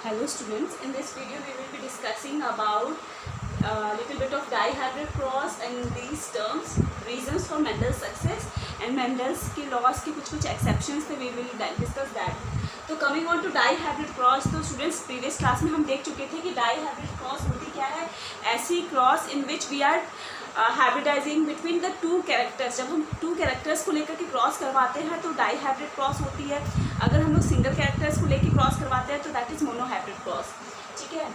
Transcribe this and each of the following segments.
Hello students, in this video we will be discussing about little bit of dihybrid cross and these terms, reasons for Mendel's success and Mendel's के laws के कुछ exceptions थे, we will discuss that. तो coming on to dihybrid cross, तो students previous class में हम देख चुके थे कि dihybrid cross होती क्या है, ऐसी cross in which we are hybridizing between the two characters. जब हम टू कैरेक्टर्स को लेकर के क्रॉस करवाते हैं तो डाई हाइब्रिड क्रॉस होती है. अगर हम लोग सिंगल कैरेक्टर्स को लेकर क्रॉस करवाते हैं तो that is monohybrid cross. ठीक है.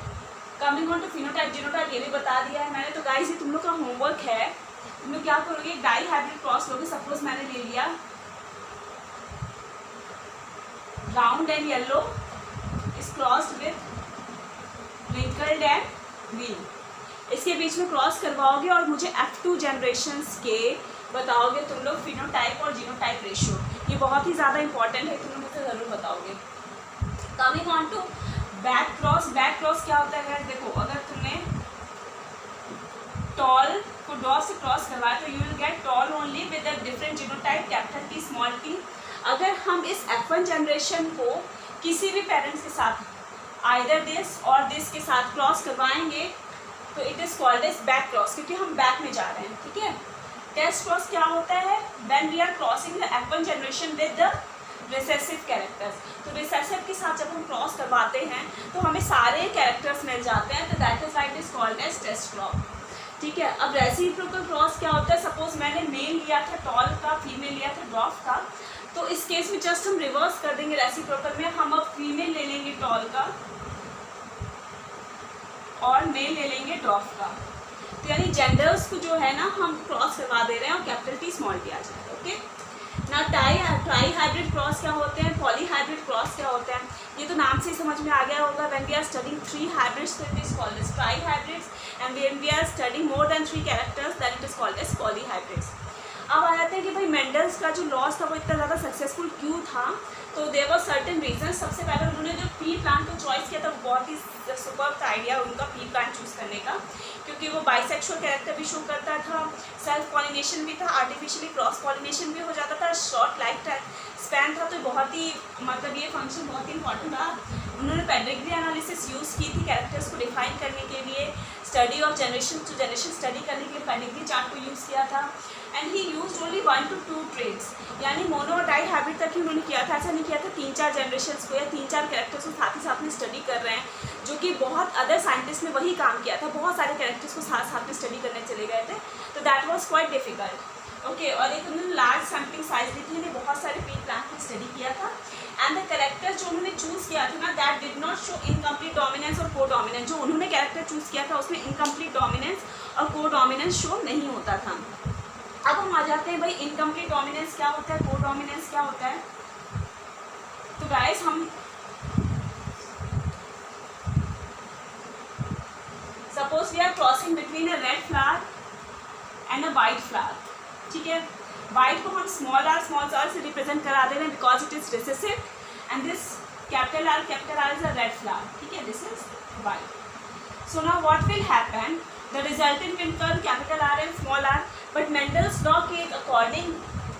Coming on to phenotype genotype, ये भी बता दिया है मैंने. तो गाइस ये तुम लोग का होमवर्क है. तुम लोग क्या करोगे, डाई हाइब्रिड क्रॉस लोगे. सपोज मैंने ले लिया round and yellow is crossed with wrinkled and wheel. इसके बीच में क्रॉस करवाओगे और मुझे F2 जनरेशंस के बताओगे तुम लोग फिनोटाइप और जीनोटाइप रेशियो. ये बहुत ही ज़्यादा इंपॉर्टेंट है, तुम लोग मुझे ज़रूर बताओगे. Coming on to back cross. Back cross क्या होता है? देखो, अगर तुमने टॉल को डॉट से क्रॉस करवाया तो you will get tall only with a different genotype capital T small t. अगर हम इस F1 जनरेशन को किसी भी पेरेंट्स के साथ आइदर दिस और दिस के साथ क्रॉस करवाएंगे तो it is called as back cross, क्योंकि हम बैक में जा रहे हैं. ठीक है. टेस्ट क्रॉस क्या होता है? When we are crossing the F1 generation with the recessive characters. तो रिसेसिव के साथ जब हम क्रॉस करवाते हैं तो हमें सारे कैरेक्टर्स मिल जाते हैं, तो that is right is called as test cross. ठीक है. अब रेसिप्रोकल क्रॉस क्या होता है? सपोज मैंने मेल लिया था टॉल का, फीमेल लिया था ड्वार्फ का. तो इस केस में जस्ट हम रिवर्स कर देंगे. रेसिप्रोकल में हम अब फीमेल ले लेंगे टॉल का और मेल ले लेंगे ड्वार्फ का. तो यानी जेंडर्स को जो है ना हम क्रॉस करवा दे रहे हैं और कैपिटल T स्मॉल t आ जाएगा. ओके. ना ट्राई हाइब्रिड क्रॉस क्या होते हैं, पॉली हाइब्रिड क्रॉस क्या होते हैं, ये तो नाम से ही समझ में आ गया होगा. When we are studying 3 hybrids तो it is called as trihybrids, and when we are studying more than 3 characters that it is called as polyhybrids. अब आ जाते हैं कि भाई मेंडल्स का जो लॉस था वो इतना ज़्यादा सक्सेसफुल क्यों था. तो देयर वर सर्टेन रीजन. सबसे पहले उन्होंने जो पी प्लांट को चॉइस किया था वो बहुत ही सुपर्ब आइडिया उनका पी प्लांट चूज़ करने का, क्योंकि वो बाइसेक्सुअल कैरेक्टर भी शो करता था, सेल्फ पॉलिनेशन भी था, आर्टिफिशियली क्रॉस पॉलिनेशन भी हो जाता था, शॉर्ट लाइफ स्पैन था. तो बहुत ही मतलब ये फंक्शन बहुत ही इंपॉर्टेंट था. उन्होंने पेडिग्री एनालिसिस यूज़ की थी कैरेक्टर्स को डिफाइन करने के लिए, study of generation to generation study करने के लिए पेडिग्री चार्ट को यूज़ किया था. And he use only 1 to 2 traits, यानी मोनो और डाई हाइब्रिड तक ही उन्होंने किया था. ऐसा नहीं किया था 3-4 जनरेशन्स को या 3-4 कैरेक्टर्स को साथ ही साथ में स्टडी कर रहे हैं, जो कि बहुत अदर साइंटिस्ट ने वही काम किया था. बहुत सारे कैरेक्टर्स को साथ साथ में स्टडी करने चले गए थे, तो that was quite difficult. Okay. और एक उन्होंने लार्ज सैम्पलिंग साइज ली थी, उन्होंने बहुत सारे पी प्लांट को स्टडी किया था. एंड द कैरेक्टर जो उन्होंने चूज़ किया था ना, that did not show incomplete dominance और को डोमिनेंस. जो उन्होंने कैरेक्टर चूज़ किया था उसमें इनकम्प्लीट डोमिनेंस और को डोमिनेंस शो नहीं होता था. अब हम आ जाते हैं भाई इनकम्प्लीट डोमिनेंस क्या होता है, को डोमिनेंस क्या होता है. तो गाइस हम suppose we are crossing between a red flower and a white flower. ठीक है. वाइट को हम स्मॉल आर से रिप्रेजेंट करा दे रहे हैं because it is recessive, and this capital R is a red flower. ठीक है. This is white. So now what will happen, the resultant will turn capital R and small R. But Mendel's law के according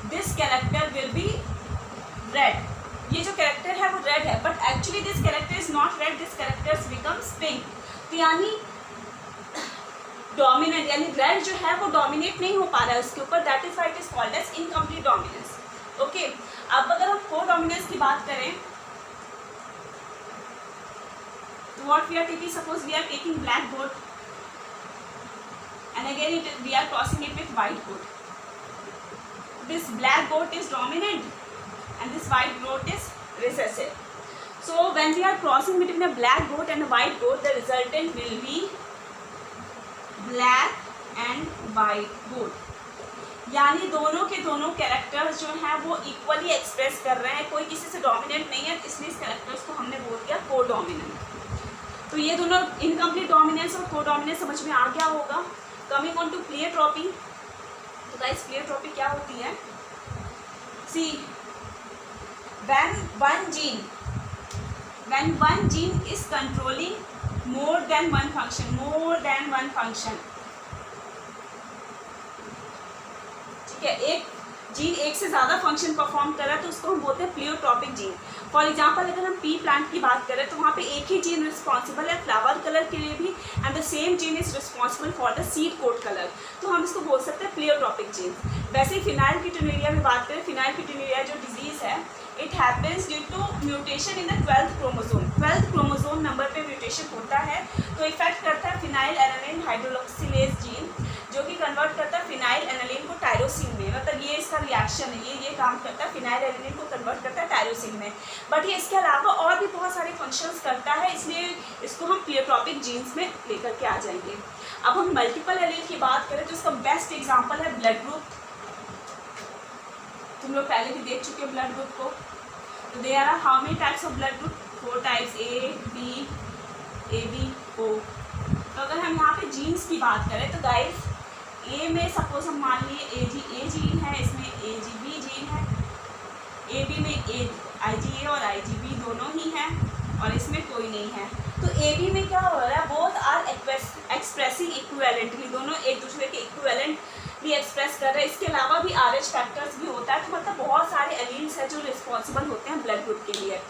this character will be red. ये जो character है वो red है, but actually this character is not red, this character becomes pink. तो यानी dominant यानी red जो है वो डोमिनेट नहीं हो पा रहा है उसके ऊपर, that is why it is called as incomplete dominance. Okay. अब अगर हम को डोमिनेंस की बात करें तो what we are taking, suppose we are taking black goat and again we are crossing it with white goat. This black goat is dominant and this white goat is recessive. So when we are crossing between a black goat and a white goat, the resultant will be black and white goat. यानी दोनों के दोनों characters जो हैं वो equally express कर रहे हैं, कोई किसी से डोमिनेंट नहीं है, इसलिए इस कैरेक्टर्स को हमने बोल दिया को डोमिनेंट. तो ये दोनों इनकम्प्लीट डोमिनेंस और को डोमिनेंस समझ में आ गया होगा. Coming on to pleiotropy. तो गाइस प्लेयोट्रॉपी क्या होती है? सी when one gene is controlling more than one function. ठीक है. एक जीन एक से ज़्यादा फंक्शन परफॉर्म कर रहा है तो उसको हम बोलते हैं प्लियोट्रॉपिक जीन। फॉर एग्जांपल अगर हम पी प्लांट की बात करें तो वहाँ पे एक ही जीन रिस्पॉन्सिबल है फ्लावर कलर के लिए भी, and the same gene is responsible for the seed coat colour, तो हम इसको बोल सकते हैं प्लियोट्रॉपिक जीन। वैसे ही फिनाइलकीटोनुरिया में बात करें, फिनाइलकीटोनुरिया जो डिजीज़ है it happens due to mutation in the 12th chromosome. 12th chromosome number पे म्यूटेशन होता है तो इफेक्ट करता है फिनाइल एलानिन हाइड्रोक्सिलेज जीन, जो कि कन्वर्ट करता है फिनाइल एलानिन को टायरोसिन में, मतलब ये इसका रिएक्शन है, ये काम करता है, फिनाइल एलानिन को कन्वर्ट करता है टायरोसिन में। बट ये इसके अलावा और भी बहुत सारे फंक्शंस करता है, इसलिए इसको हम प्लियोट्रॉपिक जीन्स में लेकर के आ जाएंगे। अब हम मल्टीपल एलील की बात करें तो इसका बेस्ट एग्जाम्पल है ब्लड ग्रुप। तुम लोग पहले भी देख चुके हैं ब्लड ग्रुप को। तो there are how many types of blood group? 4 types, A B O. तो अगर हम यहाँ पे जीन्स की बात करें तो गाइस ए में सपोज हम मान लिए ए जीन है, इसमें AGB जीन है, AB में IgA और IgB दोनों ही हैं और इसमें कोई नहीं है। तो AB में क्या हो रहा है, बोथ आर एक्सप्रेसिंग इक्विवेलेंटली, दोनों एक दूसरे के इक्विवेलेंट भी एक्सप्रेस कर रहे हैं। इसके अलावा भी RH फैक्टर्स भी होता है, तो मतलब बहुत सारे एलील्स हैं जो रिस्पॉन्सिबल होते हैं ब्लड ग्रुप के लिए।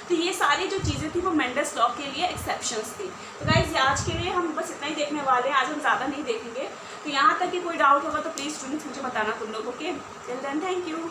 तो ये सारी जो चीज़ें थी वो मेंडल्स लॉ के लिए एक्सेप्शंस थी। तो गाइज आज के लिए हम बस इतना ही देखने वाले हैं, आज हम ज़्यादा नहीं देखेंगे। तो यहाँ तक कि कोई डाउट होगा तो प्लीज़ स्टूडेंट्स मुझे बताना तुम लोग, okay? Till then thank you.